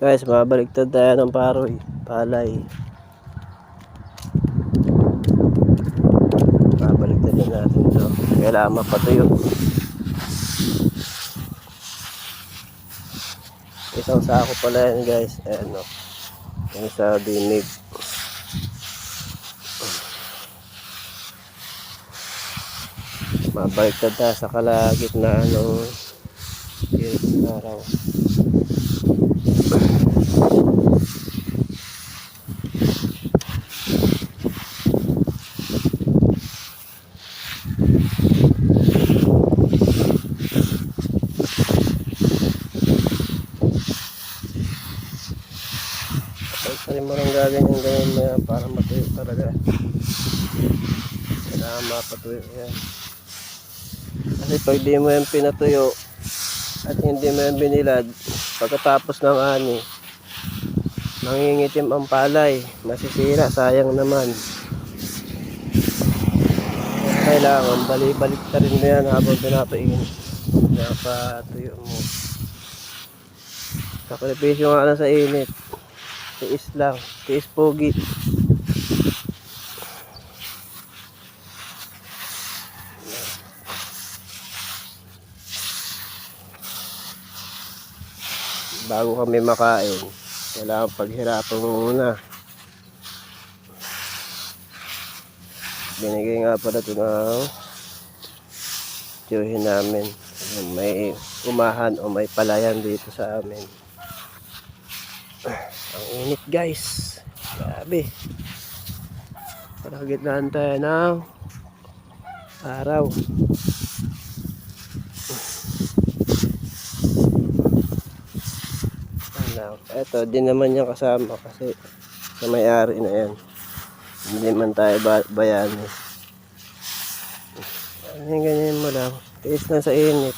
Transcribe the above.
Guys, mabaliktad tayo ng paroy, palay. Mabaliktad na natin ito. Kailangan mapatuyo. Isang sako pala yan guys. Ayan o. Yung sa dinig. Mabaliktad tayo sa kalagitnaan ng araw. Pagsarin mo lang gaganyan na para matuyo talaga. Kailangan mapatuyo yan. Kasi pag di mo yan pinatuyo at hindi mo yan binilad, pagkatapos ng ani, mangingitim ang palay, masisira, sayang naman. Kailangan balik ka rin mo yan habang pinapatuyo mo. Sakripisyo nga lang sa init. Tiis lang, tiis pogi. Bago kami makain, kailangan paghirapan mo muna. Binigay nga pala ito ng tiyuhin namin. May umahan o may palayan dito sa amin. Ang init guys, grabe. Paragitnaan tayo ng araw. Eto, di naman yung kasama kasi sa may-ari na yan. Hindi man tayo bayani. Ganyan mo lang. Tiis na sa init.